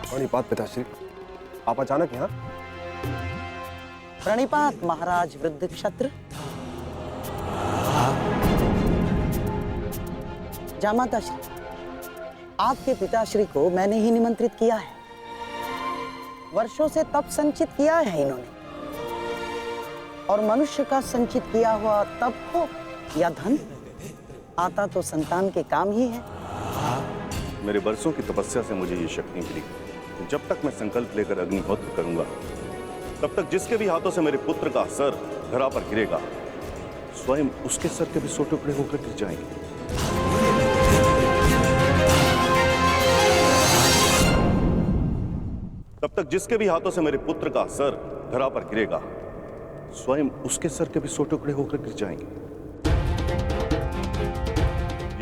प्रणिपात पिताश्री, आप अचानक यहाँ? प्रणिपात महाराज वृद्ध क्षत्र। जामाताश्री, आपके पिताश्री को मैंने ही निमंत्रित किया है। वर्षों से तप संचित किया है इन्होंने, और मनुष्य का संचित किया हुआ तप हो या धन, आता तो संतान के काम ही है। मेरे वर्षों की तपस्या से मुझे ये शक्ति मिली कि जब तक मैं संकल्प लेकर अग्निहोत्र करूंगा, तब तक जिसके भी हाथों से मेरे पुत्र का सर धरा पर गिरेगा, स्वयं उसके सर के भी 100 टुकड़े होकर गिर जाएंगे। तब तक जिसके भी हाथों से मेरे पुत्र का सर धरा पर गिरेगा, स्वयं उसके सर के भी 100 टुकड़े होकर गिर जाएंगे।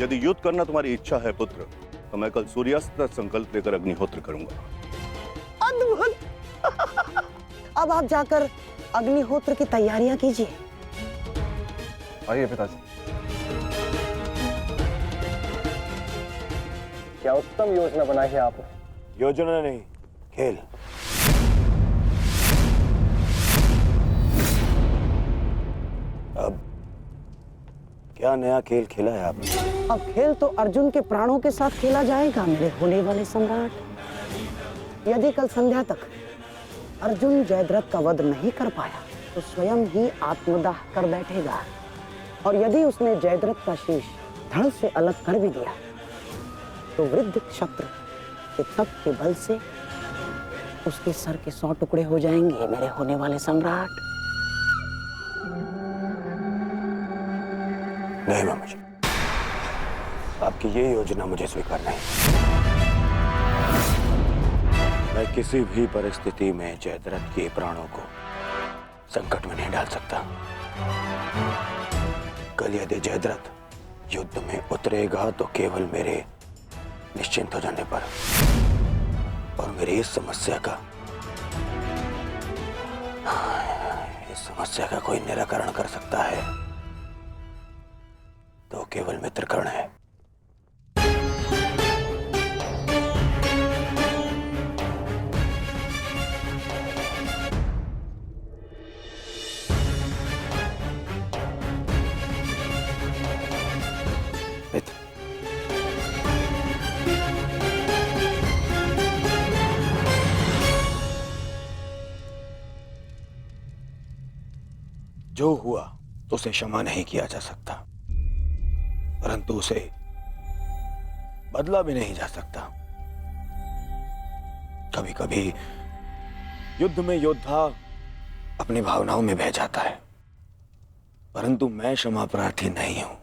यदि युद्ध करना तुम्हारी इच्छा है पुत्र, तो मैं कल सूर्यास्त तक संकल्प लेकर अग्निहोत्र करूंगा। अद्भुत! अब आप जाकर अग्निहोत्र की तैयारियां कीजिए। आइए पिताजी। क्या उत्तम योजना बनाई है आपने। योजना नहीं, खेल। अब क्या नया खेल खेला है आपने? अब खेल तो अर्जुन के प्राणों के साथ खेला जाएगा मेरे होने वाले सम्राट। यदि कल संध्या तक अर्जुन जयद्रथ का वध नहीं कर पाया, तो स्वयं ही आत्मदाह कर बैठेगा, और यदि उसने जयद्रथ का शीश धड़ से अलग कर भी दिया, तो वृद्ध क्षत्र के तप के बल से उसके सर के 100 टुकड़े हो जाएंगे मेरे होने वाले सम्राट। नहीं मामा जी, आपकी ये योजना मुझे स्वीकार नहीं। मैं किसी भी परिस्थिति में जयद्रथ के प्राणों को संकट में नहीं डाल सकता। कल यदि जयद्रथ युद्ध में उतरेगा, तो केवल मेरे निश्चिंत हो जाने पर, और मेरी इस समस्या का कोई निराकरण कर सकता है तो केवल मित्रकर्ण है। मित्र, जो हुआ उसे क्षमा नहीं किया जा सकता, परंतु उसे बदला भी नहीं जा सकता। कभी कभी युद्ध में योद्धा अपनी भावनाओं में बह जाता है, परंतु मैं क्षमा प्रार्थी नहीं हूं।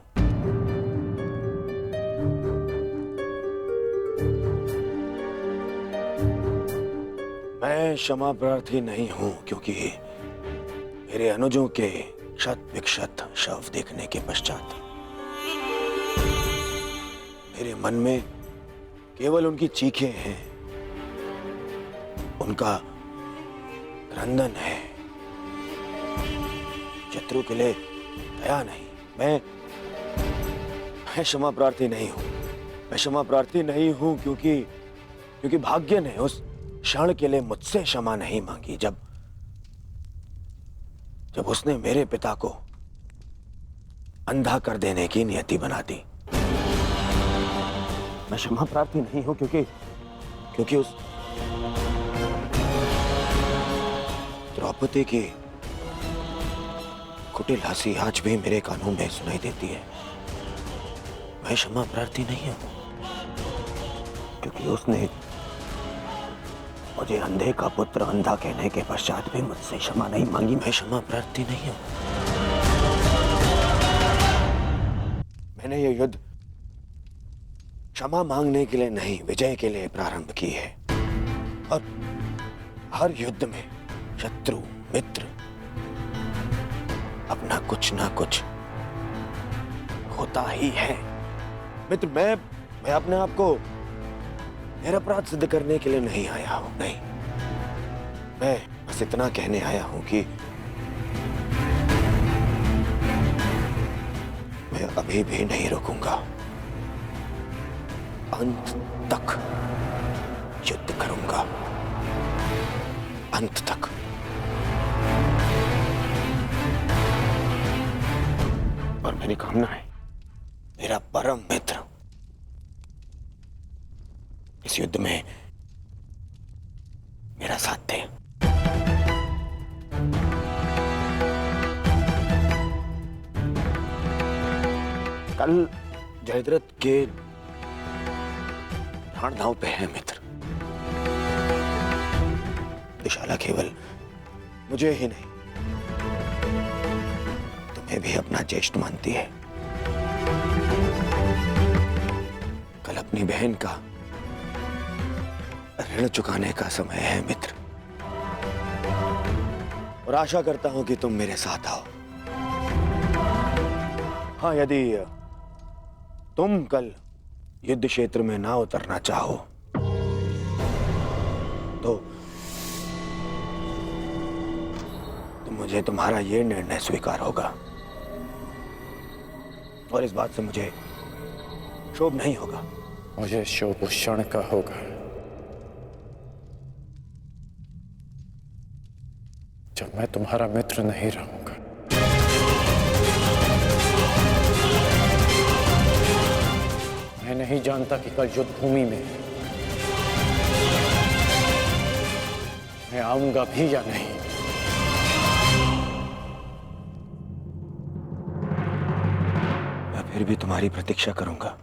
मैं क्षमा प्रार्थी नहीं हूं क्योंकि मेरे अनुजों के क्षत विक्षत शव देखने के पश्चात मेरे मन में केवल उनकी चीखें हैं, उनका क्रंदन है। शत्रु के लिए दया नहीं। मैं क्षमा प्रार्थी नहीं हूं। मैं क्षमा प्रार्थी नहीं हूं क्योंकि भाग्य ने उस क्षण के लिए मुझसे क्षमा नहीं मांगी जब उसने मेरे पिता को अंधा कर देने की नियति बना दी। मैं क्षमा प्रार्थी नहीं हूं क्योंकि उस द्रौपदी की कुटिल हंसी आज भी मेरे कानों में सुनाई देती है। मैं क्षमा प्रार्थी नहीं हूं क्योंकि उसने मुझे अंधे का पुत्र अंधा कहने के पश्चात भी मुझसे क्षमा नहीं मांगी। मैं क्षमा प्रार्थी नहीं हूं। मैंने ये युद्ध क्षमा मांगने के लिए नहीं, विजय के लिए प्रारंभ की है, और हर युद्ध में शत्रु मित्र अपना कुछ ना कुछ होता ही है। मित्र, मैं अपने आप को निरपराध सिद्ध करने के लिए नहीं आया हूं। नहीं, मैं बस इतना कहने आया हूं कि कभी भी नहीं रुकूंगा। अंत तक युद्ध करूंगा, अंत तक। और मेरी कामना है, मेरा परम मित्र इस युद्ध में मेरा साथ दे। कल जयद्रथ के प्राण दांव पे है मित्र। विशाला केवल मुझे ही नहीं, तुम्हें भी अपना ज्येष्ठ मानती है। कल अपनी बहन का ऋण चुकाने का समय है मित्र, और आशा करता हूं कि तुम मेरे साथ आओ। हाँ, यदि तुम कल युद्ध क्षेत्र में ना उतरना चाहो तो मुझे तुम्हारा यह निर्णय स्वीकार होगा, और इस बात से मुझे क्षोभ नहीं होगा। मुझे क्षोभ उस क्षण का होगा जब मैं तुम्हारा मित्र नहीं रहूंगा। मैं नहीं जानता कि कल युद्ध भूमि में मैं आऊंगा भी या नहीं। मैं फिर भी तुम्हारी प्रतीक्षा करूंगा।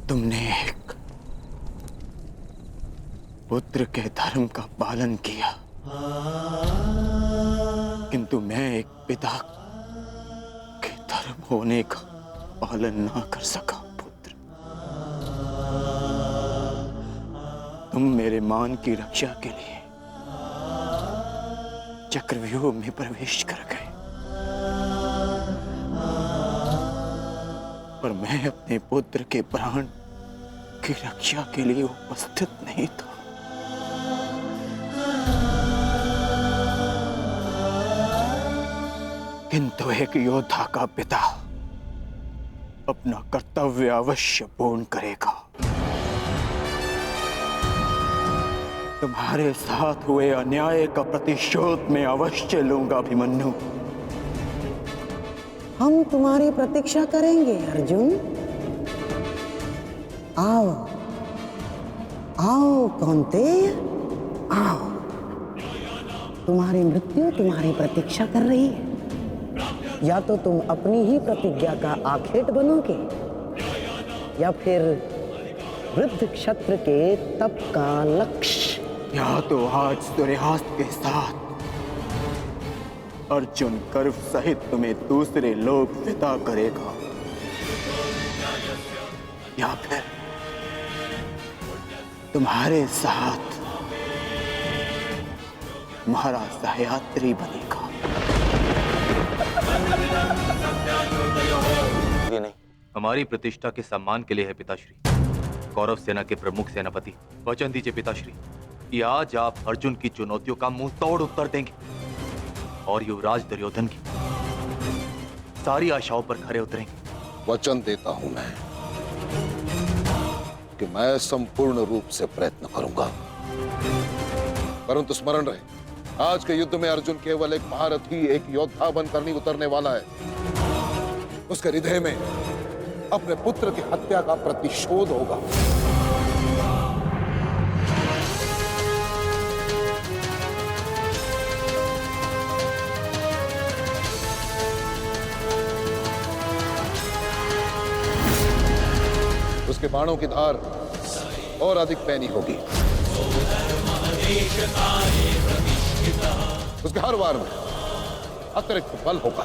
तुमने एक पुत्र के धर्म का पालन किया, किंतु मैं एक पिता के धर्म होने का पालन ना कर सका। पुत्र, तुम मेरे मान की रक्षा के लिए चक्रव्यूह में प्रवेश कर गए, पर मैं अपने पुत्र के प्राण की रक्षा के लिए उपस्थित नहीं था। किंतु एक योद्धा का पिता अपना कर्तव्य अवश्य पूर्ण करेगा। तुम्हारे साथ हुए अन्याय का प्रतिशोध मैं अवश्य लूंगा अभिमन्यु। हम तुम्हारी प्रतीक्षा करेंगे अर्जुन। आओ आओ कौन्तेय, आओ। तुम्हारी मृत्यु तुम्हारी प्रतीक्षा कर रही है। या तो तुम अपनी ही प्रतिज्ञा का आखेट बनोगे, या फिर वृद्ध क्षत्र के तप का लक्ष्य। या तो आज सूर्यास्त के साथ अर्जुन गर्व सहित तुम्हें दूसरे लोक विदा करेगा, या फिर तुम्हारे साथ महाराज सहयात्री बनेगा। ये नहीं, हमारी प्रतिष्ठा के सम्मान के लिए है पिताश्री। कौरव सेना के प्रमुख सेनापति, वचन दीजिए पिताश्री कि आज आप अर्जुन की चुनौतियों का मुंह तोड़ उत्तर देंगे और युवराज दुर्योधन की सारी आशाओं पर खरे उतरेंगे। वचन देता हूं मैं कि मैं संपूर्ण रूप से प्रयत्न करूंगा, परंतु स्मरण रहे, आज के युद्ध में अर्जुन केवल एक महारथी, एक योद्धा बनकर नहीं उतरने वाला है। उसके हृदय में अपने पुत्र की हत्या का प्रतिशोध होगा। उसके बाणों की धार और अधिक पैनी होगी। उसके हर वार में अतिरिक्त बल होगा।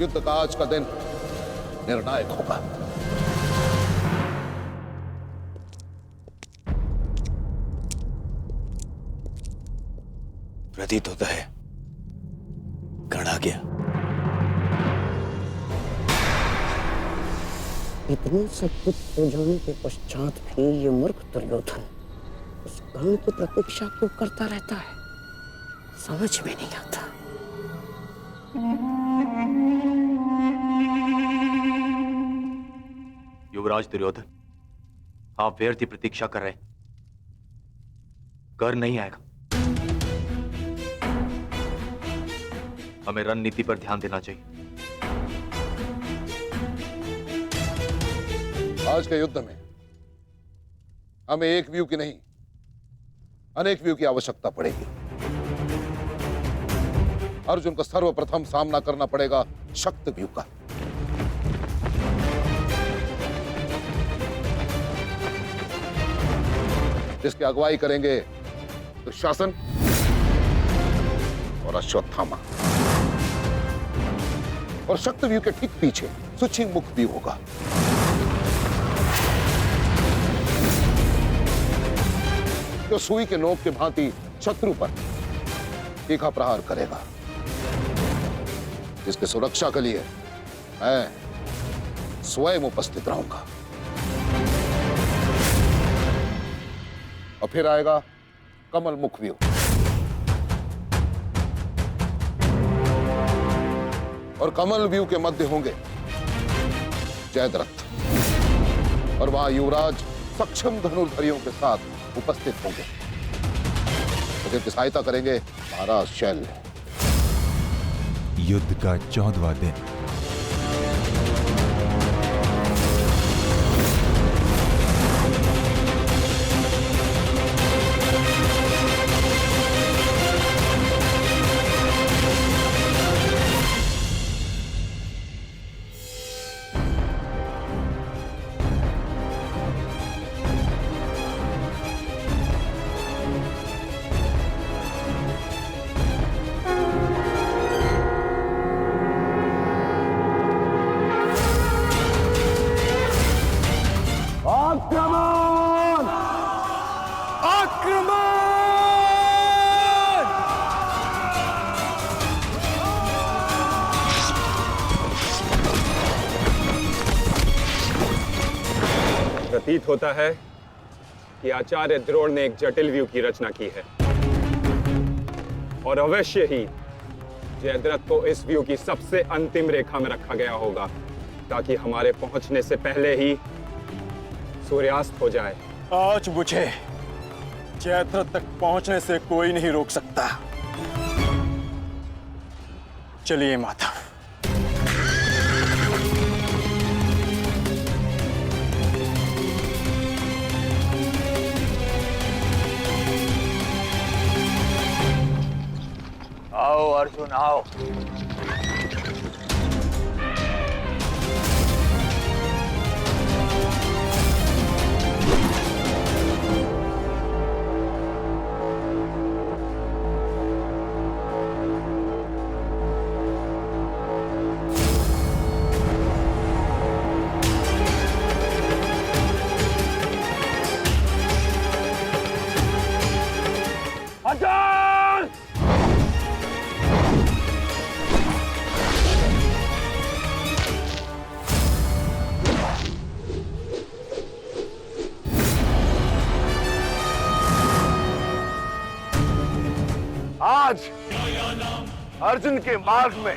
युद्ध का आज का दिन निर्णायक होगा। प्रतीत होता है गण आ गया। इतना सब कुछ हो जाने के पश्चात भी ये मूर्ख दुर्योधन उस कर्ण की प्रतीक्षा क्यों करता रहता है, समझ में नहीं आता। युवराज दुर्योधन, आप व्यर्थ ही प्रतीक्षा कर रहे हैं। कर्ण नहीं आएगा। हमें रणनीति पर ध्यान देना चाहिए। आज के युद्ध में हमें एक व्यू की नहीं, अनेक व्यू की आवश्यकता पड़ेगी। अर्जुन को सर्वप्रथम सामना करना पड़ेगा शक्त व्यू का। जिसकी अगुवाई करेंगे दुशासन और अश्वत्थामा। और शक्त व्यू के ठीक पीछे सुचिंग मुख व्यू होगा। जो सुई के नोक के भांति शत्रु पर तीखा प्रहार करेगा। जिसकी सुरक्षा के लिए मैं स्वयं उपस्थित रहूंगा। और फिर आएगा कमल मुख व्यू। और कमल व्यू के मध्य होंगे जयद्रथ, और वहां युवराज सक्षम धनुर्धरियों के साथ उपस्थित होंगे। तो जिनकी सहायता करेंगे महाराज शैल्य। युद्ध का 14वां दिन। प्रतीत होता है कि आचार्य द्रोण ने एक जटिल व्यू की रचना की है और अवश्य ही जयद्रथ को इस व्यू की सबसे अंतिम रेखा में रखा गया होगा ताकि हमारे पहुंचने से पहले ही सूर्यास्त हो जाए। आज मुझे जयद्रथ तक पहुंचने से कोई नहीं रोक सकता। चलिए माता। आओ अर्जुन आओ। आज अर्जुन के मार्ग में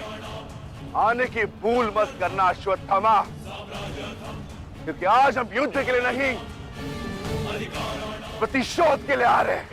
आने की भूल मत करना अश्वत्थामा, क्योंकि आज हम युद्ध के लिए नहीं प्रतिशोध के लिए आ रहे हैं।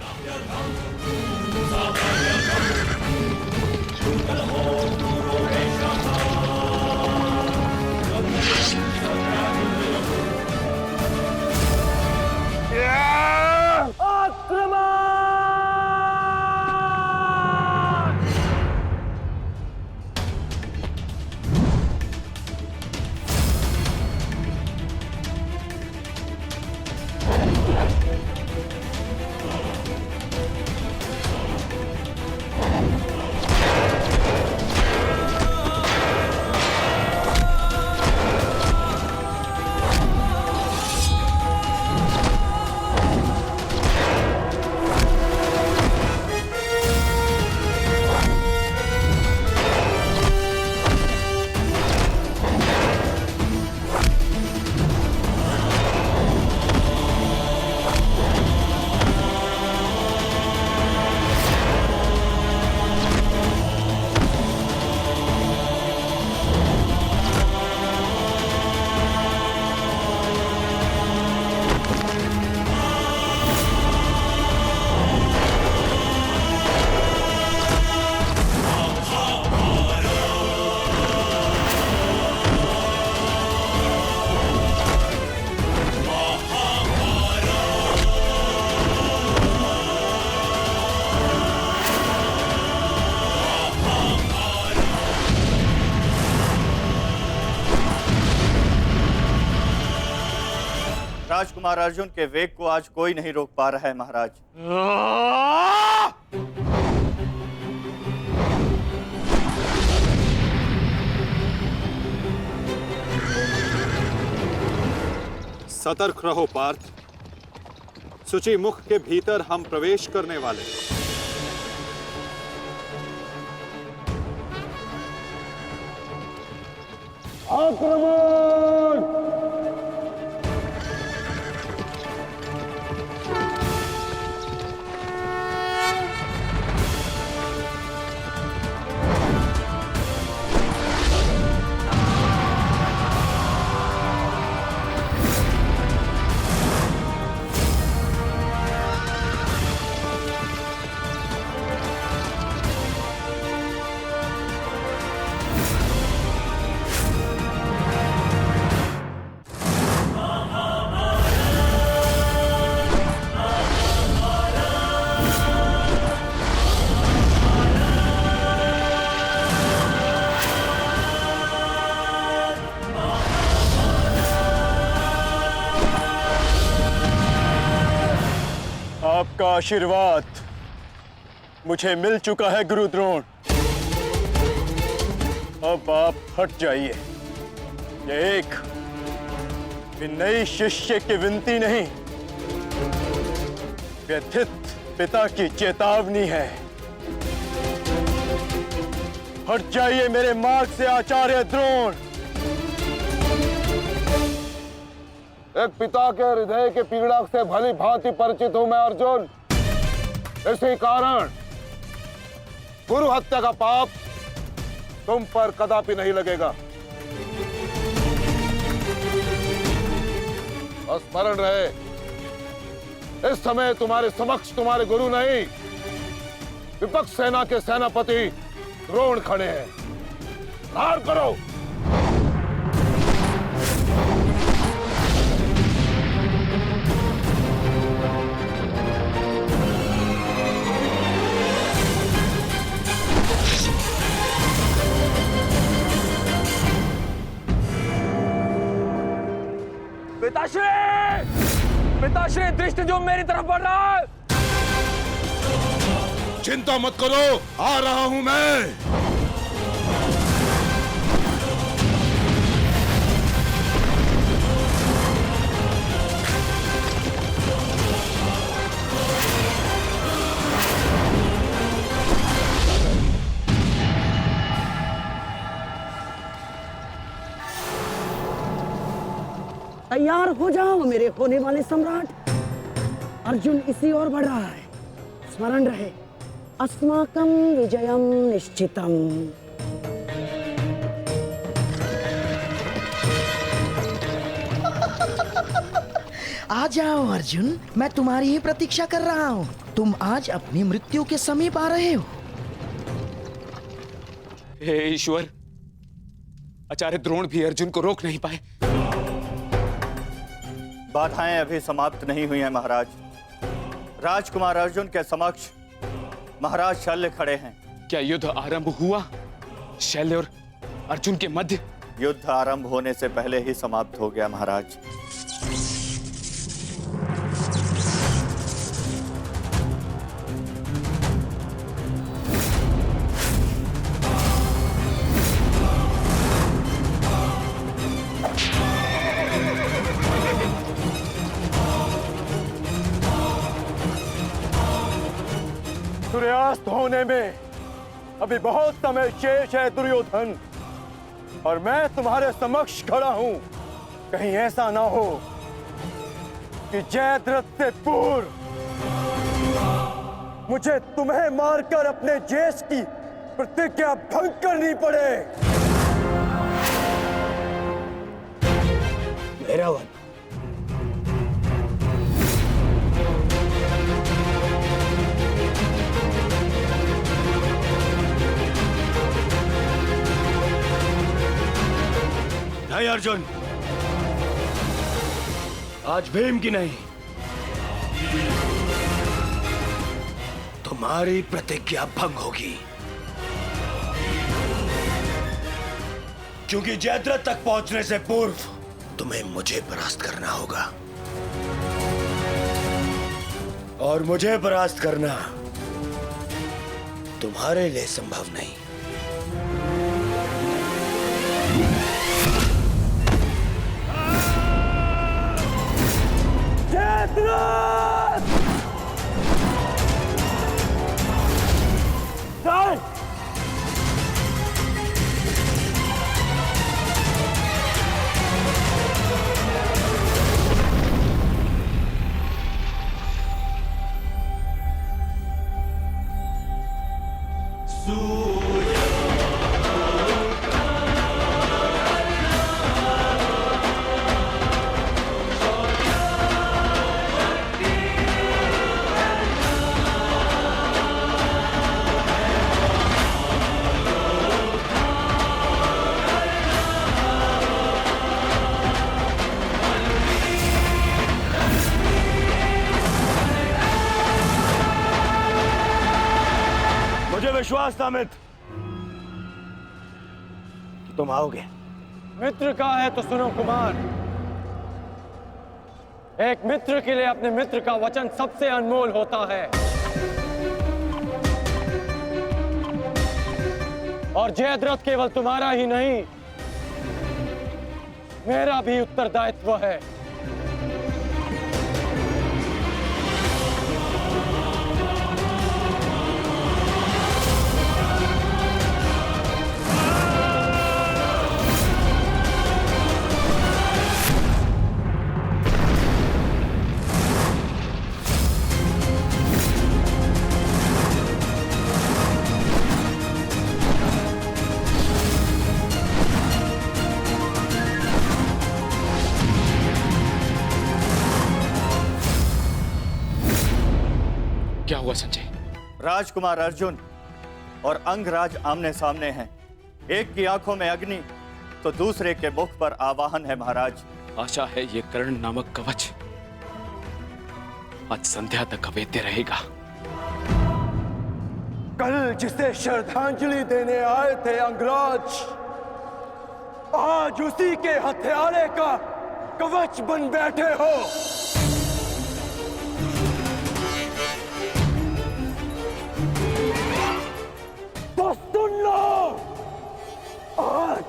राजकुमार अर्जुन के वेग को आज कोई नहीं रोक पा रहा है महाराज। सतर्क रहो पार्थ, सूची मुख के भीतर हम प्रवेश करने वाले हैं। आक्रमण! आपका आशीर्वाद मुझे मिल चुका है गुरु द्रोण। अब आप हट जाइए। ये एक नई शिष्य की विनती नहीं, व्यथित पिता की चेतावनी है। हट जाइए मेरे मार्ग से आचार्य द्रोण। एक पिता के हृदय के पीड़ा से भली भांति परिचित हूं मैं अर्जुन। इसी कारण गुरु हत्या का पाप तुम पर कदापि नहीं लगेगा। और स्मरण रहे, इस समय तुम्हारे समक्ष तुम्हारे गुरु नहीं, विपक्ष सेना के सेनापति द्रोण खड़े हैं। धार करो। पिताश्री दृष्टि जो मेरी तरफ बढ़ रहा है। चिंता मत करो, आ रहा हूं मैं। तैयार हो जाओ मेरे होने वाले सम्राट। अर्जुन इसी ओर बढ़ रहा है। स्मरण रहे, अस्माकं विजयम निश्चितम। आ जाओ अर्जुन, मैं तुम्हारी ही प्रतीक्षा कर रहा हूँ। तुम आज अपनी मृत्यु के समीप आ रहे हो। हे ईश्वर, आचार्य द्रोण भी अर्जुन को रोक नहीं पाए। बाधाएं अभी समाप्त नहीं हुई हैं महाराज। राजकुमार अर्जुन के समक्ष महाराज शल्य खड़े हैं। क्या युद्ध आरंभ हुआ? शल्य और अर्जुन के मध्य? युद्ध आरंभ होने से पहले ही समाप्त हो गया महाराज। सूर्यास्त होने में अभी बहुत समय शेष है दुर्योधन, और मैं तुम्हारे समक्ष खड़ा हूं। कहीं ऐसा ना हो कि जयद्रथ से पूर्व मुझे तुम्हें मारकर अपने जेश की प्रतिज्ञा भंग करनी पड़े। मेरा वन नहीं अर्जुन, आज भीम की नहीं, तुम्हारी प्रतिज्ञा भंग होगी। क्योंकि जयद्रथ तक पहुंचने से पूर्व तुम्हें मुझे परास्त करना होगा। और मुझे परास्त करना तुम्हारे लिए संभव नहीं। मुझे विश्वास था मित्र कि तुम आओगे। मित्र का है तो सुनो कुमार, एक मित्र के लिए अपने मित्र का वचन सबसे अनमोल होता है। और जयद्रथ केवल तुम्हारा ही नहीं, मेरा भी उत्तरदायित्व है। क्या हुआ संजय? राजकुमार अर्जुन और अंगराज आमने सामने हैं। एक की आंखों में अग्नि तो दूसरे के मुख पर आवाहन है महाराज। आशा है ये कर्ण नामक कवच आज संध्या तक अवेद्य रहेगा। कल जिसे श्रद्धांजलि देने आए थे अंगराज, आज उसी के हत्यारे का कवच बन बैठे हो। तो सुन लो, आज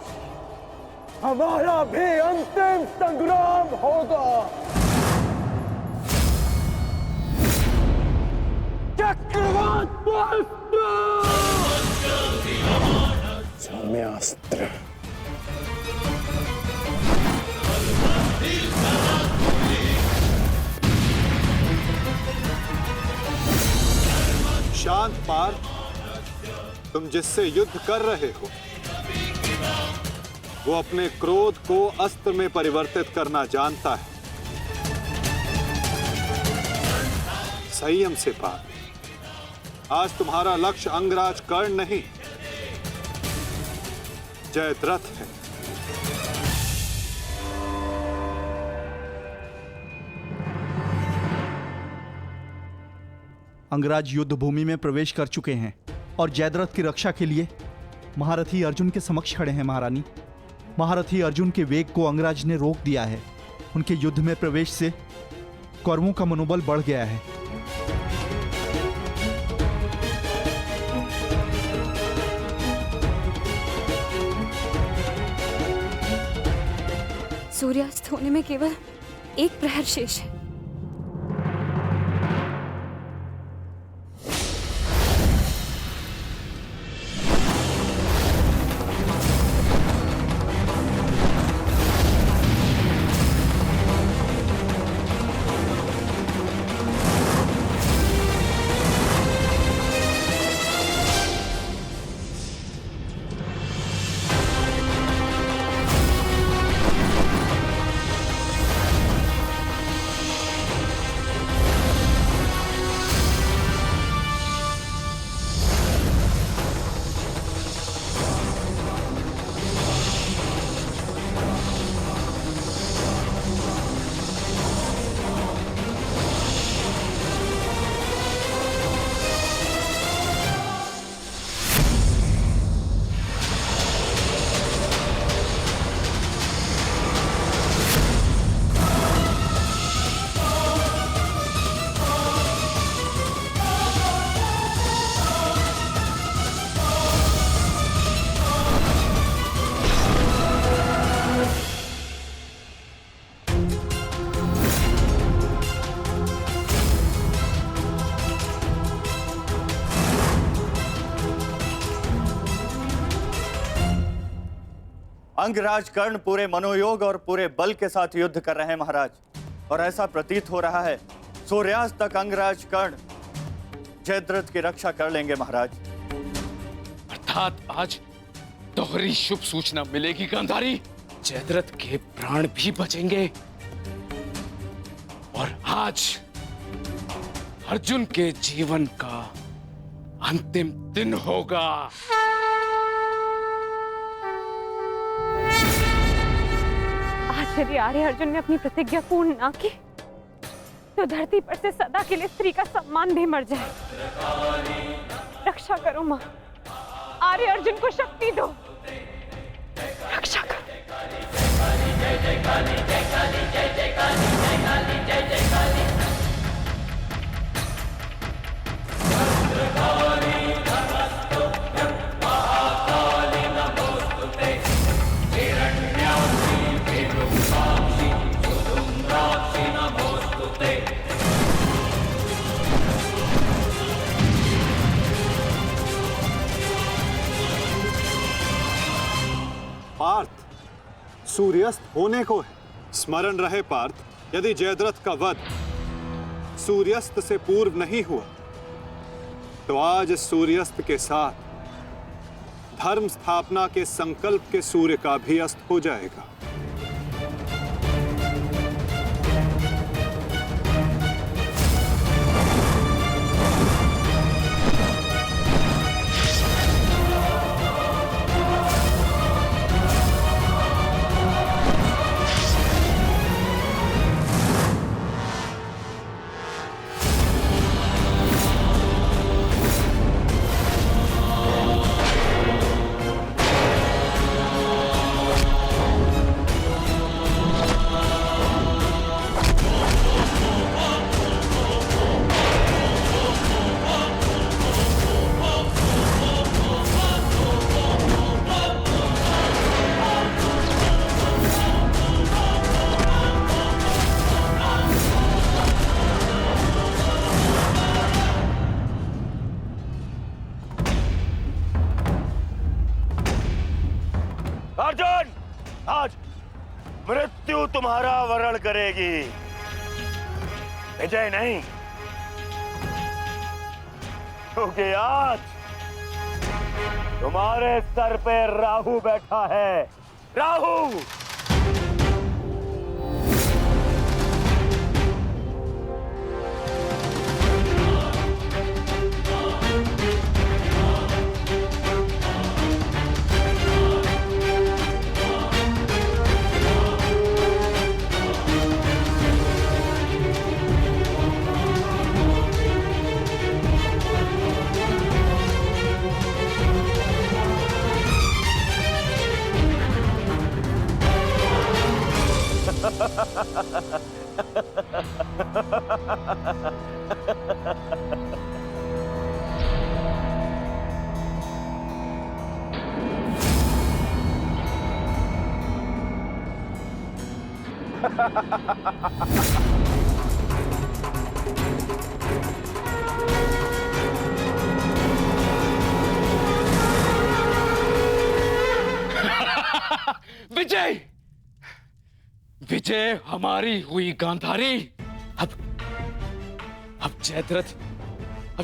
हमारा भी अंतिम संग्राम होगा। चक्रवात सौम्यास्त्र। शांत पार्थ, तुम जिससे युद्ध कर रहे हो वो अपने क्रोध को अस्त्र में परिवर्तित करना जानता है। संयम से पार्थ, आज तुम्हारा लक्ष्य अंगराज कर्ण नहीं, जयद्रथ है। अंगराज युद्ध भूमि में प्रवेश कर चुके हैं और जयद्रथ की रक्षा के लिए महारथी अर्जुन के समक्ष खड़े हैं। महारानी, महारथी अर्जुन के वेग को अंगराज ने रोक दिया है। उनके युद्ध में प्रवेश से कौरवों का मनोबल बढ़ गया है। सूर्यास्त होने में केवल एक प्रहर शेष है। अंगराज कर्ण पूरे मनोयोग और पूरे बल के साथ युद्ध कर रहे हैं महाराज, और ऐसा प्रतीत हो रहा है सूर्यास्त तक अंगराज कर्ण जयद्रथ की रक्षा कर लेंगे महाराज। अर्थात आज दोहरी शुभ सूचना मिलेगी गांधारी, जयद्रथ के प्राण भी बचेंगे और आज अर्जुन के जीवन का अंतिम दिन होगा। आज यदि आर्य अर्जुन ने अपनी प्रतिज्ञा पूर्ण ना की तो धरती पर से सदा के लिए स्त्री का सम्मान भी मर जाए। रक्षा करो मां, आर्य अर्जुन को शक्ति दो, रक्षा करो। पार्थ, सूर्यास्त होने को है। स्मरण रहे पार्थ, यदि जयद्रथ का वध सूर्यास्त से पूर्व नहीं हुआ तो आज सूर्यास्त के साथ धर्म स्थापना के संकल्प के सूर्य का भी अस्त हो जाएगा। अर्जुन, आज मृत्यु तुम्हारा वरण करेगी, विजय नहीं। क्योंकि आज तुम्हारे सर पे राहु बैठा है। राहु विजय, विजय हमारी हुई गांधारी। अब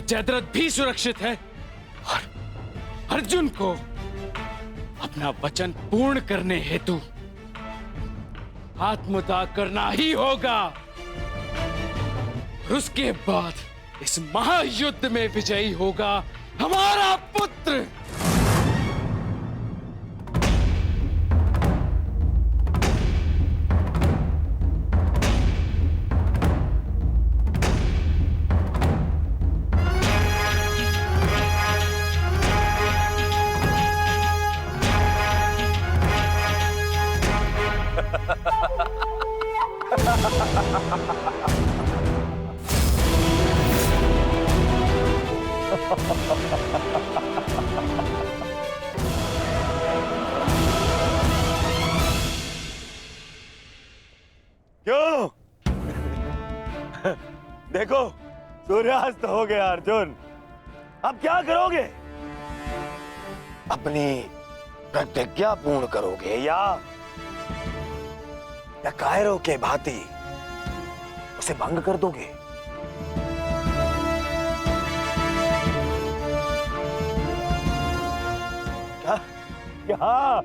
जयद्रथ भी सुरक्षित है और अर्जुन को अपना वचन पूर्ण करने हेतु आत्मदाह करना ही होगा। और उसके बाद इस महायुद्ध में विजयी होगा हमारा पुत्र। क्यों? देखो, सूर्यास्त हो गया अर्जुन। अब क्या करोगे? अपनी प्रतिज्ञा पूर्ण करोगे या कायरों के भांति उसे भंग कर दोगे? क्या क्या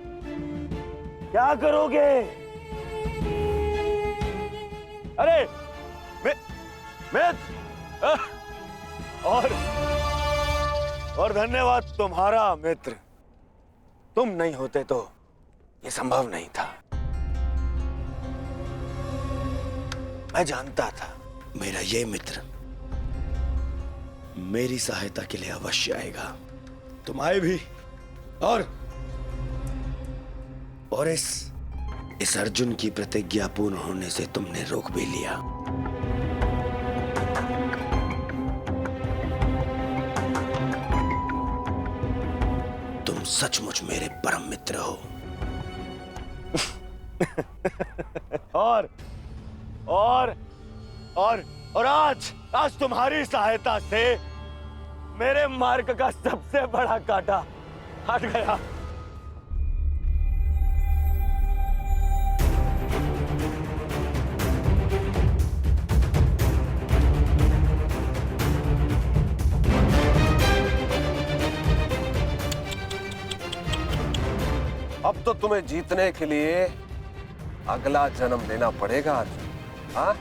क्या करोगे? अरे मित्र, और धन्यवाद तुम्हारा मित्र। तुम नहीं होते तो ये संभव नहीं था। मैं जानता था मेरा ये मित्र मेरी सहायता के लिए अवश्य आएगा। तुम आए भी और इस अर्जुन की प्रतिज्ञा पूर्ण होने से तुमने रोक भी लिया। तुम सचमुच मेरे परम मित्र हो। और आज तुम्हारी सहायता से मेरे मार्ग का सबसे बड़ा कांटा हट गया। अब तो तुम्हें जीतने के लिए अगला जन्म लेना पड़ेगा अर्जुन। हाँ?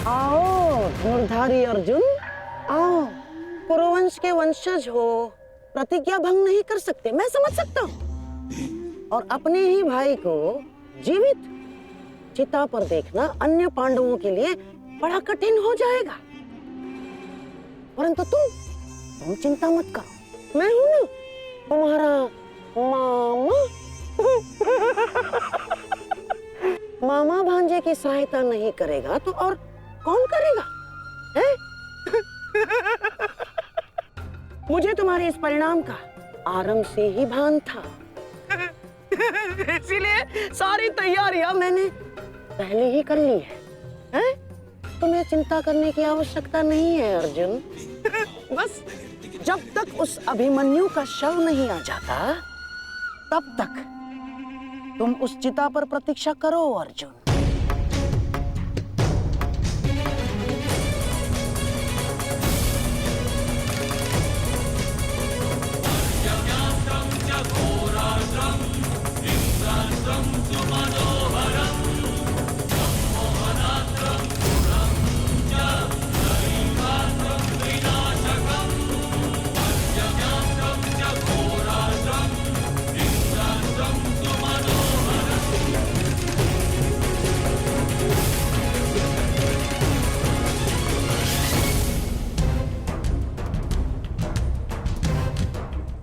आओ धनुर्धारी अर्जुन, आओ। कुरुवंश के वंशज हो, प्रतिज्ञा भंग नहीं कर सकते, मैं समझ सकता हूँ। और अपने ही भाई को जीवित चिता पर देखना अन्य पांडवों के लिए बड़ा कठिन हो जाएगा। परंतु तुम चिंता मत करो, मैं हूं ना तुम्हारा मामा। मामा भांजे की सहायता नहीं करेगा तो और कौन करेगा? है? मुझे तुम्हारे इस परिणाम का आरंभ से ही भान था। इसीलिए सारी तैयारियां मैंने पहले ही कर ली है? तुम्हें चिंता करने की आवश्यकता नहीं है अर्जुन। बस जब तक उस अभिमन्यु का शव नहीं आ जाता तब तक तुम उस चिता पर प्रतीक्षा करो अर्जुन।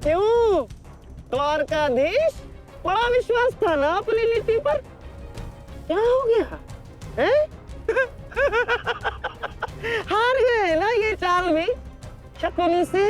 क्यों द्वारकाधीश, बड़ा विश्वास था ना अपनी नीति पर? क्या हो गया है? हार गए ना ये चाल भी शकुनी से।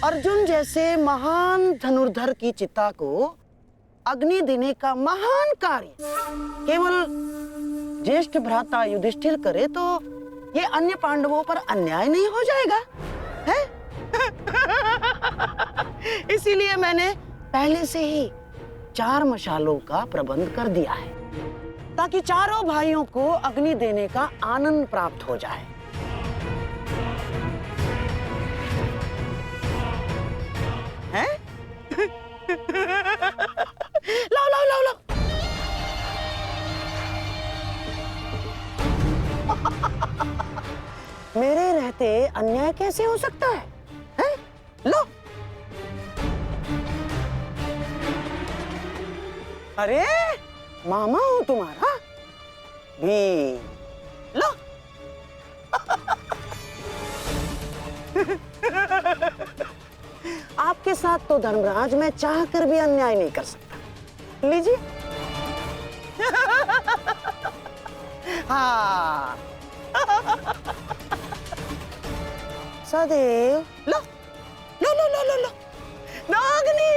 अर्जुन जैसे महान धनुर्धर की चिता को अग्नि देने का महान कार्य केवल ज्येष्ठ भ्राता युधिष्ठिर करे तो ये अन्य पांडवों पर अन्याय नहीं हो जाएगा है? इसीलिए मैंने पहले से ही 4 मशालों का प्रबंध कर दिया है ताकि चारों भाइयों को अग्नि देने का आनंद प्राप्त हो जाए। हैं? लाओ लाओ लाओ लाओ। मेरे रहते अन्याय कैसे हो सकता है? हैं? लो। अरे मामा हूं तुम्हारा भी लो। आपके साथ तो धर्मराज मैं चाह कर भी अन्याय नहीं कर सकता। लीजिए। हाँ। सदैव लो लो लो लो लो लो नागनी।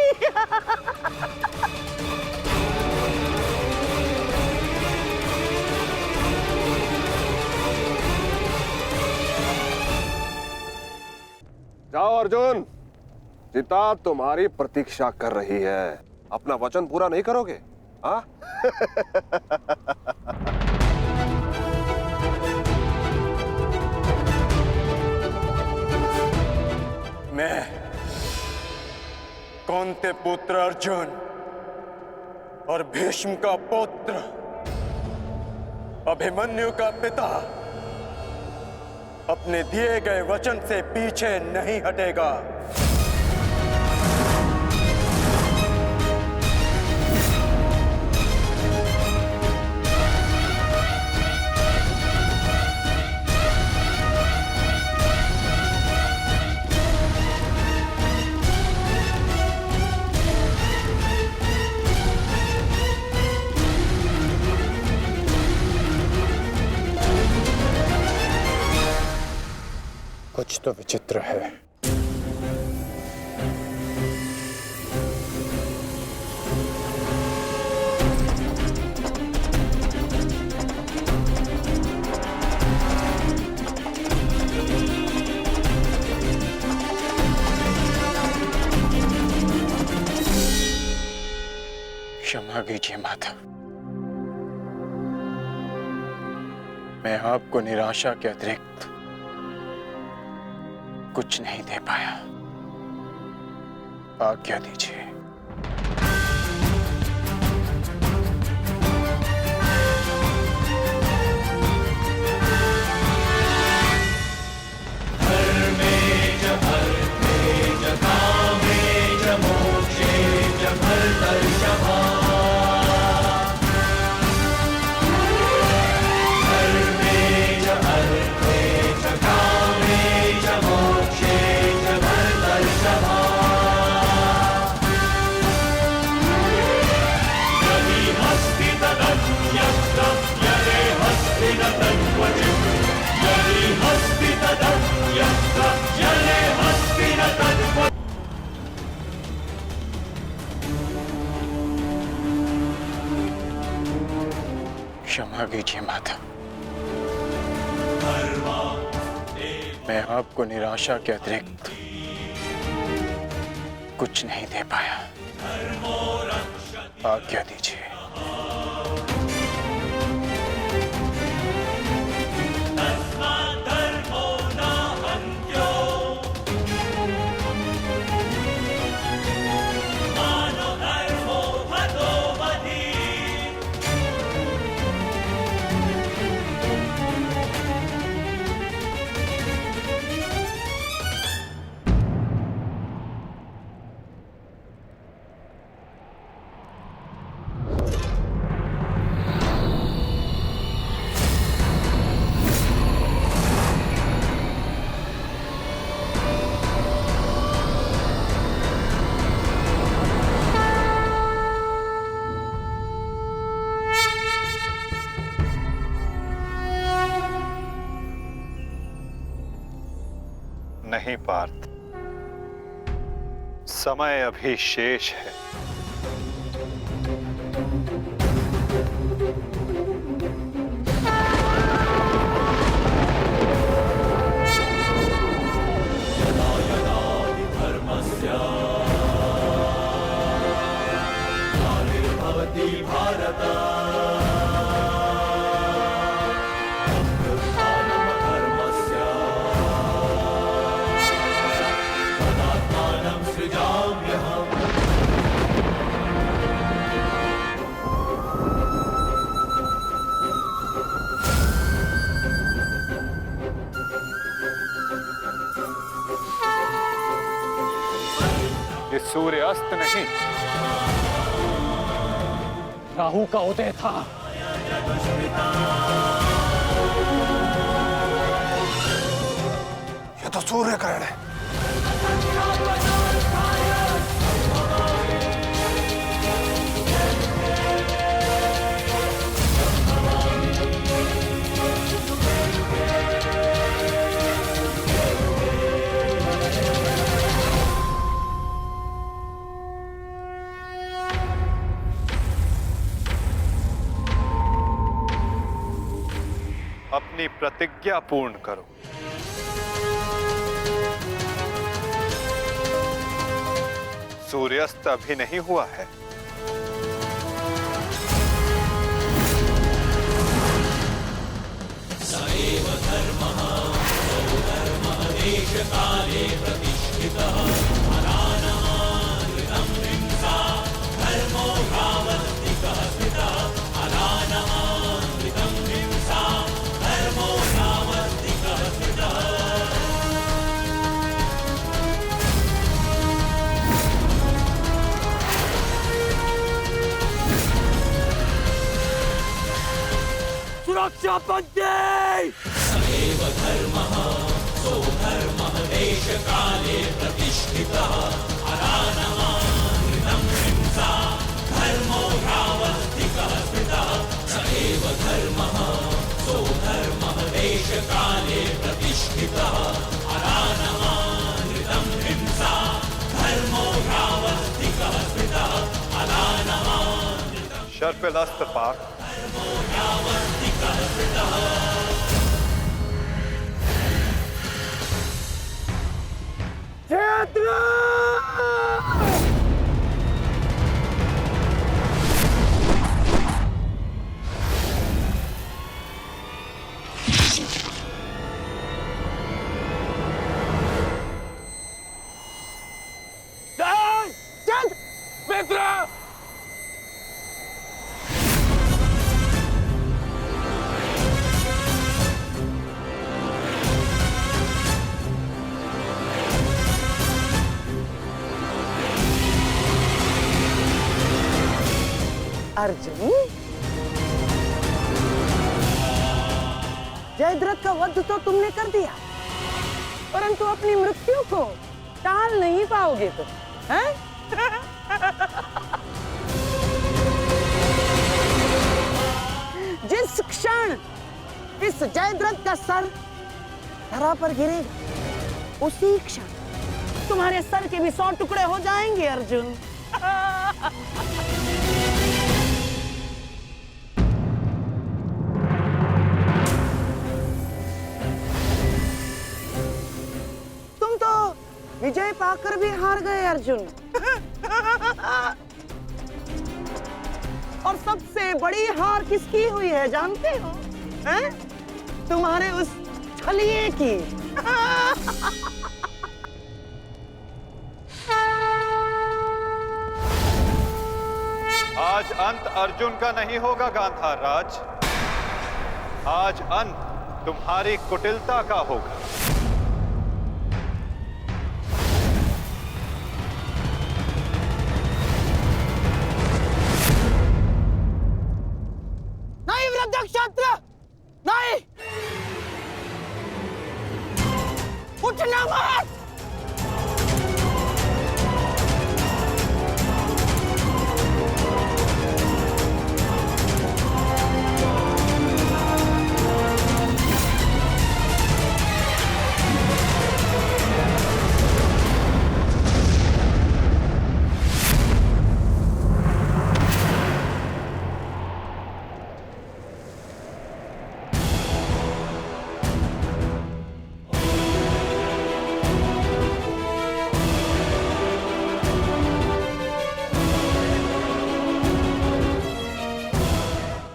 जाओ अर्जुन, सीता तुम्हारी प्रतीक्षा कर रही है। अपना वचन पूरा नहीं करोगे? हाँ? मैं कौंते पुत्र अर्जुन और भीष्म का पुत्र, अभिमन्यु का पिता, अपने दिए गए वचन से पीछे नहीं हटेगा। कुछ तो विचित्र है। क्षमा कीजिए माता, मैं आपको निराशा के अतिरिक्त कुछ नहीं दे पाया। आज्ञा दीजिए। क्षमा कीजिए माता, मैं आपको निराशा के अतिरिक्त कुछ नहीं दे पाया। आज्ञा दीजिए। नहीं पार्थ, समय अभी शेष है। ये सूर्यास्त नहीं, राहु का उदय था। ये तो सूर्य ग्रहण है। अपनी प्रतिज्ञा पूर्ण करो। सूर्यास्त अभी नहीं हुआ है। सएव धर्मः सौधर्मः देशकाले प्रतिष्ठितः अनानमानृतं हिंसा धर्मो यावत्तिकः स्थितः अनानमानृतं हिंसा धर्मो यावत्तिकः स्थितः। सुरक्षा पंथी सएव धर्मः सौधर्मः देशकाले प्रतिष्ठितः अनानमानृतं हिंसा धर्मो यावत्तिकः स्थितः। सएव धर्मः सौधर्मः देशकाले प्रतिष्ठितः अनानमानृतं हिंसा धर्मो यावत्तिकः स्थितः अनानमानृतं। शर्पिल अस्त्र पाक। मित्र अर्जुन, जयद्रथ का वध तो तुमने कर दिया, परंतु अपनी मृत्यु को टाल नहीं पाओगे तुम, हैं? जिस क्षण इस जयद्रथ का सर धरा पर गिरेगा, उसी क्षण तुम्हारे सर के भी 100 टुकड़े हो जाएंगे अर्जुन। तुम तो विजय पाकर भी हार गए अर्जुन। और सबसे बड़ी हार किसकी हुई है जानते हो? हैं? तुम्हारे उस छलिए की। आज अंत अर्जुन का नहीं होगा गांधार राज। आज अंत तुम्हारी कुटिलता का होगा। नहीं वृद्धक्षत्र, नहीं, उठना मत।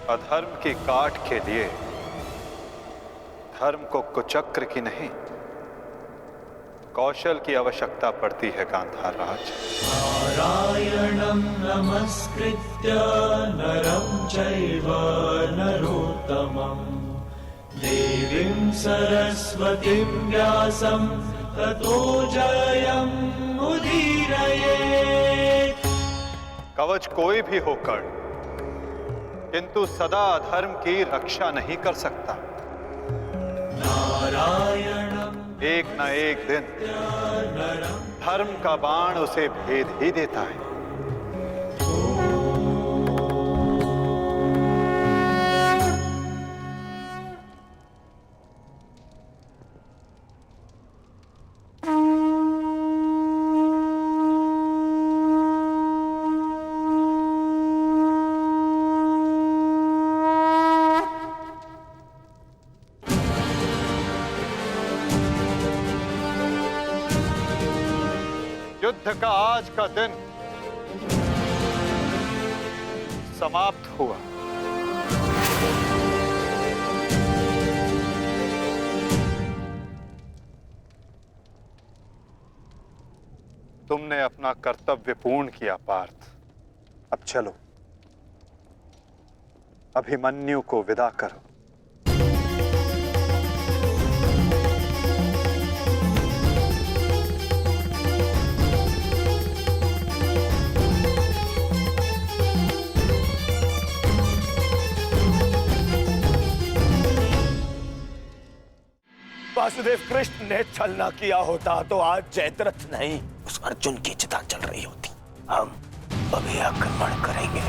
अधर्म की काट के लिए धर्म को कुचक्र की नहीं, कौशल की आवश्यकता पड़ती है गांधार राज। नारायणं नमस्कृत्य नरं चैव नरोत्तमं देवीं सरस्वतीं व्यासं ततो जयम् उदीरयेत्। कवच कोई भी होकर किंतु सदा अधर्म की रक्षा नहीं कर सकता। एक न एक दिन धर्म का बाण उसे भेद ही देता है। युद्ध का आज का दिन समाप्त हुआ। तुमने अपना कर्तव्य पूर्ण किया पार्थ। अब चलो, अभिमन्यु को विदा करो। वासुदेव कृष्ण ने छल ना किया होता तो आज जयद्रथ नहीं उस अर्जुन की चिता चल रही होती। हम अभी आक्रमण करेंगे।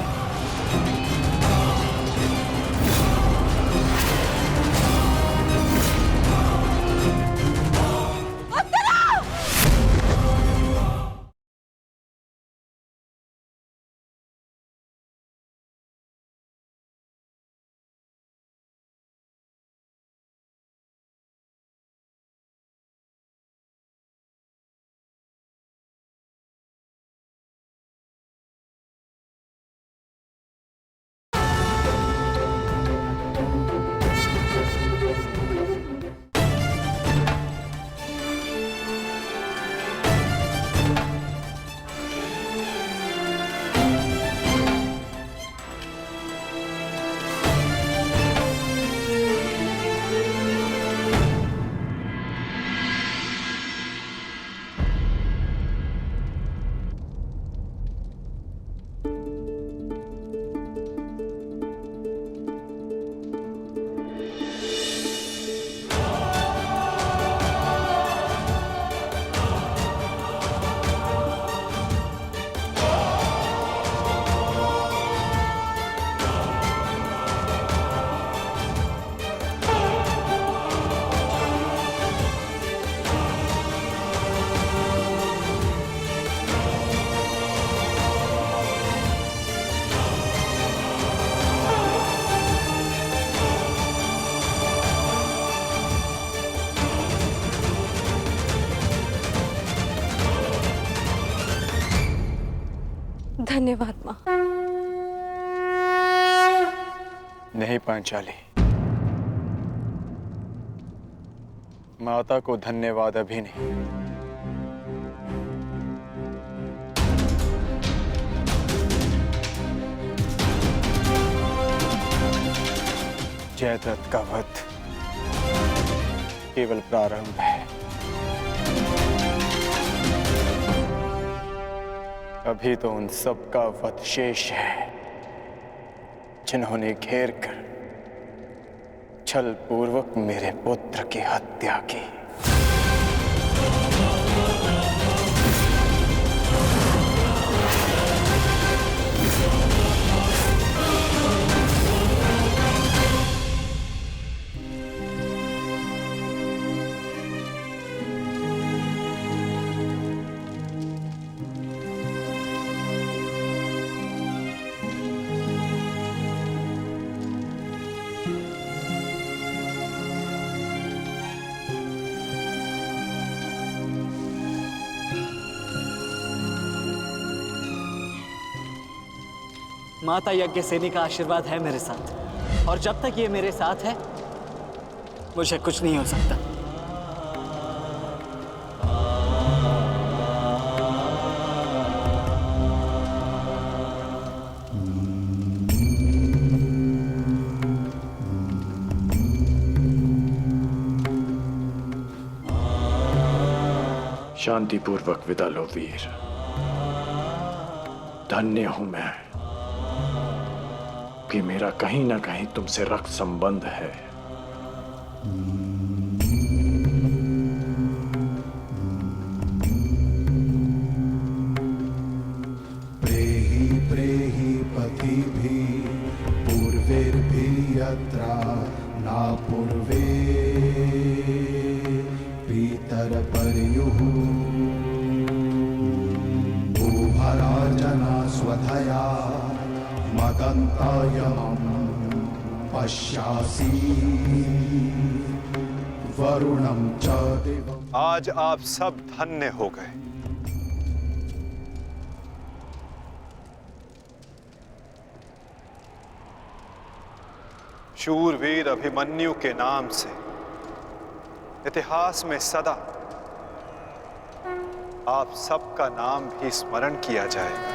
धन्यवाद माँ। नहीं पांचाली, माता को धन्यवाद अभी नहीं। जयद्रथ का वध केवल प्रारंभ है। अभी तो उन सब का वध शेष है जिन्होंने घेर कर छल पूर्वक मेरे पुत्र की हत्या की। माता यज्ञ सेनी का आशीर्वाद है मेरे साथ, और जब तक ये मेरे साथ है मुझे कुछ नहीं हो सकता। शांतिपूर्वक विदा लो वीर। धन्य हूं मैं कि मेरा कहीं ना कहीं तुमसे रक्त संबंध है। प्रेहि प्रेहि पतिभिः पूर्वैर्भिः यत्रा ना पूर्वे पितरपर्युः भूभरार्जना स्वधया मदन्तायमं पश्यासि वरुणं च दिवम्। आज आप सब धन्य हो गए। शूरवीर अभिमन्यु के नाम से इतिहास में सदा आप सबका नाम भी स्मरण किया जाएगा।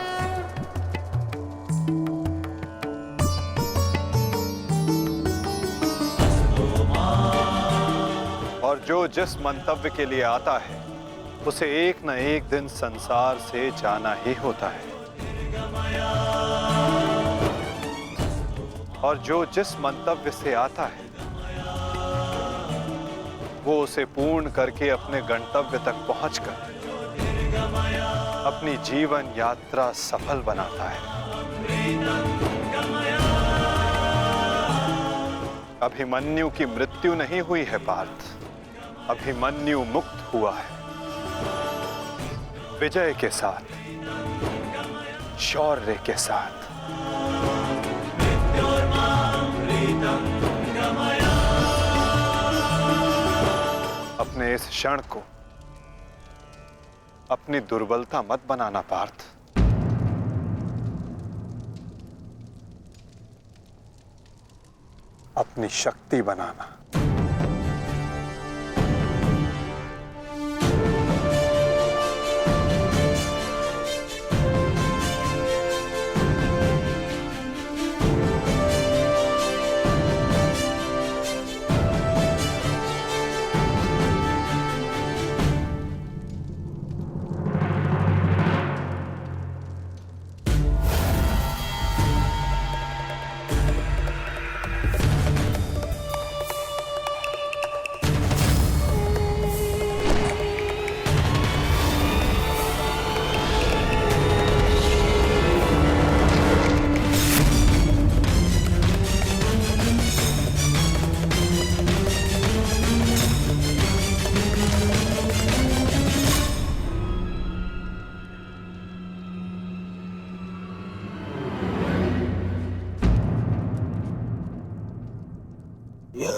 और जो जिस मंतव्य के लिए आता है उसे एक न एक दिन संसार से जाना ही होता है, और जो जिस मंतव्य से आता है वो उसे पूर्ण करके अपने गंतव्य तक पहुंचकर अपनी जीवन यात्रा सफल बनाता है। अभिमन्यु की मृत्यु नहीं हुई है पार्थ, अभिमन्यु मुक्त हुआ है विजय के साथ, शौर्य के साथ। अपने इस क्षण को अपनी दुर्बलता मत बनाना पार्थ। अपनी शक्ति बनाना।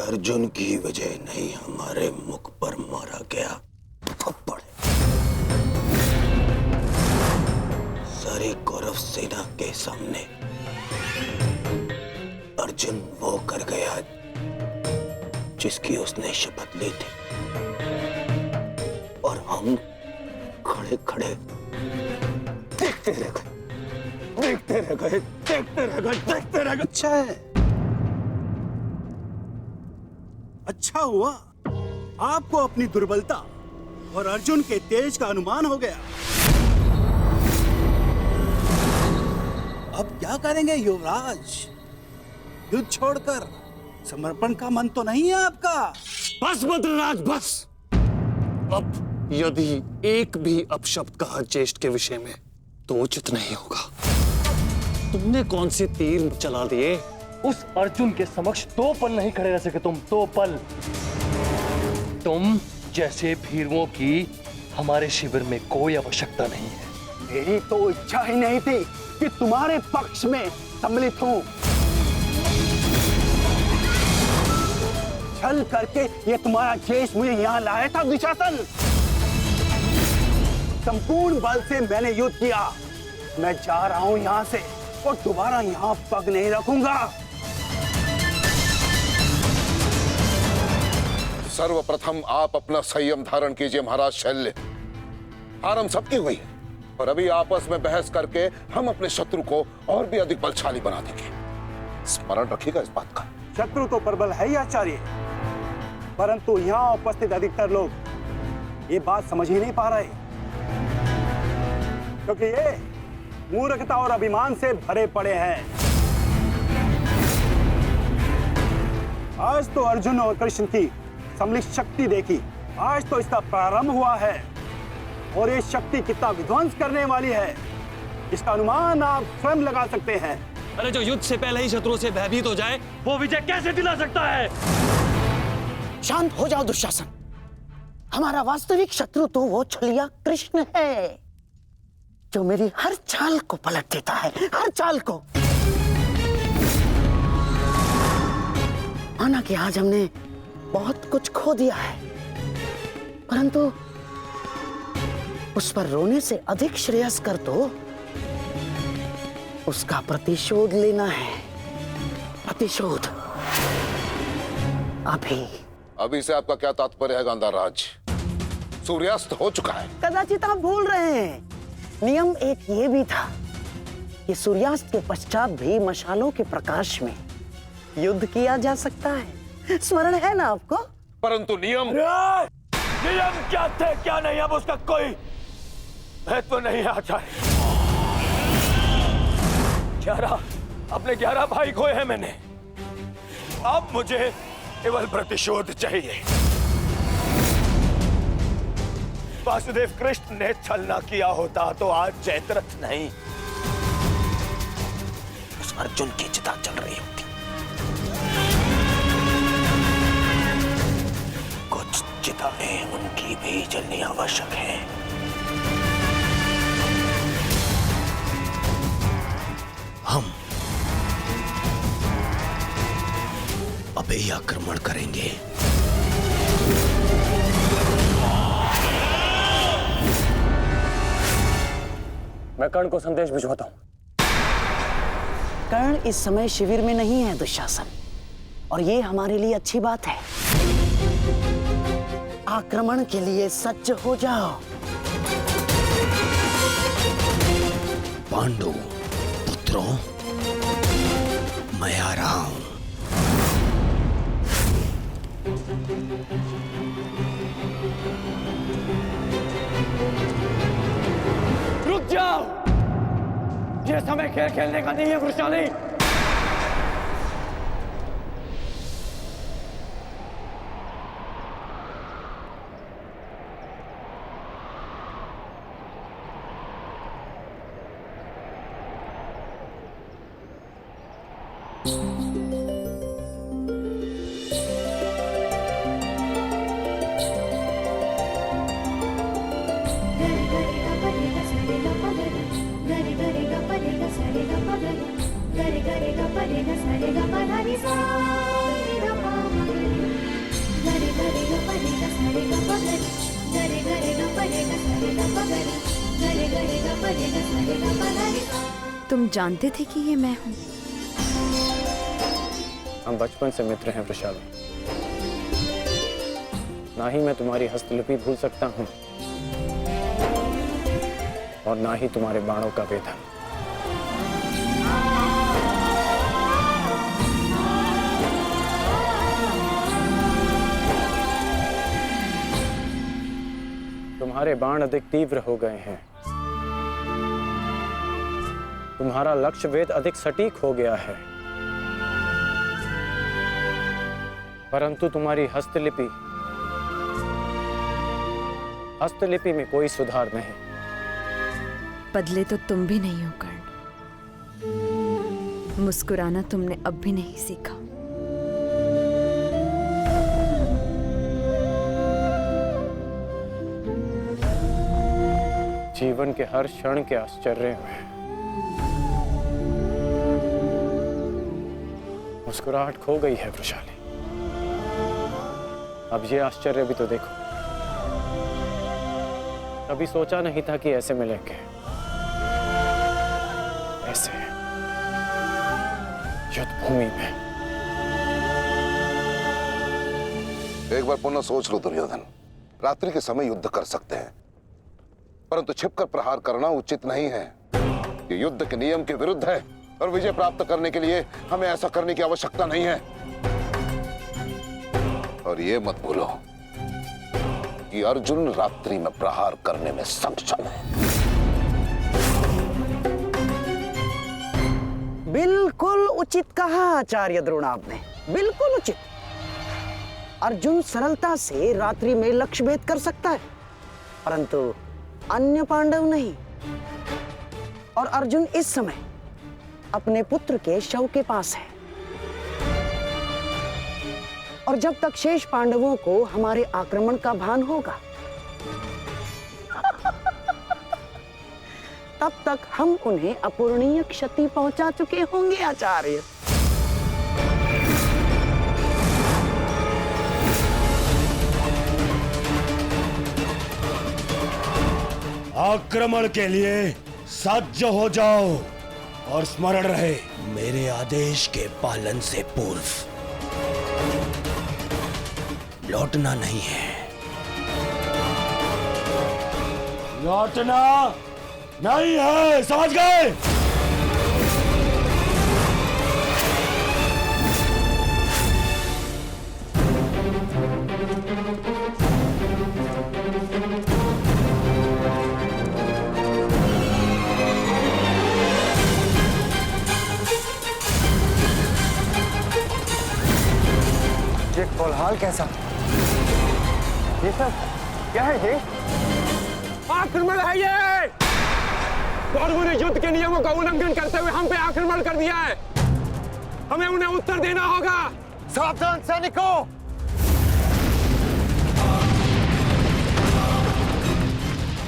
अर्जुन की वजह नहीं हमारे मुख पर मारा गया थप्पड़। सारी कौरव सेना के सामने अर्जुन वो कर गया जिसकी उसने शपथ ली थी, और हम खड़े खड़े देखते रह गए, देखते रह गए, देखते रह गए, देखते रह गए। अच्छा है, अच्छा हुआ आपको अपनी दुर्बलता और अर्जुन के तेज का अनुमान हो गया। अब क्या करेंगे युवराज? युद्ध छोड़कर समर्पण का मन तो नहीं है आपका? बस बद्रीराज बस। अब यदि एक भी अपशब्द कहा ज्येष्ठ के विषय में तो उचित नहीं होगा। तुमने कौन से तीर चला दिए? उस अर्जुन के समक्ष 2 पल नहीं खड़े रह सके तुम, 2 पल। तुम जैसे भीरुओं की हमारे शिविर में कोई आवश्यकता नहीं है। मेरी तो इच्छा ही नहीं थी कि तुम्हारे पक्ष में सम्मिलित हूं। छल करके ये तुम्हारा जेश मुझे यहाँ लाया था दुशासन। संपूर्ण बल से मैंने युद्ध किया। मैं जा रहा हूं यहाँ से और दोबारा यहाँ पग नहीं रखूंगा। सर्वप्रथम आप अपना संयम धारण कीजिए महाराज शैल्य। हार हम सबकी हुई है और अभी आपस में बहस करके हम अपने शत्रु को और भी अधिक बलशाली बना देंगे। स्मरण रखिएगा इस बात का। शत्रु तो प्रबल है ही आचार्य, परंतु यहाँ उपस्थित अधिकतर लोग ये बात समझ ही नहीं पा रहे, क्योंकि ये मूर्खता और अभिमान से भरे पड़े हैं। तो अर्जुन और कृष्ण की सम्मिलित शक्ति देखी, आज तो इसका प्रारंभ हुआ है। और ये शक्ति कितना विध्वंस करने वाली है, इसका अनुमान आप स्वयं लगा सकते हैं। अरे जो युद्ध से पहले ही शत्रुओं से भयभीत हो जाए, वो विजय कैसे दिला सकता है? शांत हो जाओ दुशासन। हमारा वास्तविक शत्रु तो वो छलिया कृष्ण है, जो मेरी हर चाल को पलट देता है, हर चाल को। माना कि आज हमने बहुत कुछ खो दिया है, परंतु उस पर रोने से अधिक श्रेयस्कर तो उसका प्रतिशोध लेना है। प्रतिशोध अभी से आपका क्या तात्पर्य है गांधार राज? सूर्यास्त हो चुका है। कदाचित आप भूल रहे हैं, नियम एक ये भी था कि सूर्यास्त के पश्चात भी मशालों के प्रकाश में युद्ध किया जा सकता है। स्मरण है ना आपको? परंतु नियम क्या थे क्या नहीं, अब उसका कोई महत्व नहीं है आचार्य। 11 अपने 11 भाई खोए हैं मैंने, अब मुझे केवल प्रतिशोध चाहिए। वासुदेव कृष्ण ने छल ना किया होता तो आज जयद्रथ नहीं, उस अर्जुन की चिता चल रही होती। कुछ चिताएं उनकी भी जलनी आवश्यक है। हम अभी आक्रमण करेंगे। मैं कर्ण को संदेश भिजवाता हूं। कर्ण इस समय शिविर में नहीं है दुशासन, और ये हमारे लिए अच्छी बात है। आक्रमण के लिए सज्ज हो जाओ। पांडु पुत्रों, मैं आ रहा हूं। रुक जाओ, ये समय खेल खेलने का नहीं है वृषाली। तुम जानते थे कि ये मैं हूँ? हम बचपन से मित्र हैं वृषाली। ना ही मैं तुम्हारी हस्तलिपि भूल सकता हूँ और ना ही तुम्हारे बाणों का वेधन। तुम्हारे बाण अधिक तीव्र हो गए हैं, तुम्हारा लक्ष्य वेद अधिक सटीक हो गया है, परंतु तुम्हारी हस्तलिपि में कोई सुधार नहीं। बदले तो तुम भी नहीं हो कर्ण। मुस्कुराना तुमने अब भी नहीं सीखा। जीवन के हर क्षण के आश्चर्य में मुस्कुराहट खो गई है वृषाली। अब ये आश्चर्य भी तो देखो। कभी सोचा नहीं था कि ऐसे मिलेंगे, ऐसे युद्ध भूमि में। एक बार पुनः सोच लो दुर्योधन, रात्रि के समय युद्ध कर सकते हैं, परंतु छिपकर प्रहार करना उचित नहीं है। ये युद्ध के नियम के विरुद्ध है और विजय प्राप्त करने के लिए हमें ऐसा करने की आवश्यकता नहीं है। और ये मत भूलो कि अर्जुन रात्रि में प्रहार करने में सक्षम है। बिल्कुल उचित कहा आचार्य द्रोण आपने, बिल्कुल उचित। अर्जुन सरलता से रात्रि में लक्ष्य भेद कर सकता है, परंतु अन्य पांडव नहीं। और अर्जुन इस समय अपने पुत्र के शव के पास है, और जब तक शेष पांडवों को हमारे आक्रमण का भान होगा तब तक हम उन्हें अपूरणीय क्षति पहुंचा चुके होंगे आचार्य। आक्रमण के लिए सज्ज हो जाओ और स्मरण रहे मेरे आदेश के पालन से पूर्व लौटना नहीं है। लौटना नहीं है, समझ गए? ये कोलाहल कैसा? ये सब क्या है? ये आक्रमण है। ये कौरवों ने युद्ध के नियमों का उल्लंघन करते हुए हम पे आक्रमण कर दिया है। हमें उन्हें उत्तर देना होगा। सावधान सैनिकों!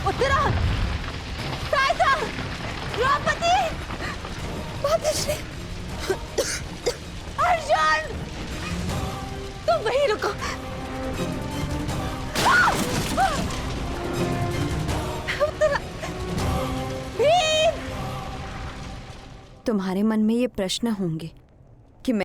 उत्तरा, सहायता, द्रौपदी, मातश्री, अर्जुन, तुम वहीं रुको। उत्तरा, भीम! तुम्हारे मन में ये प्रश्न होंगे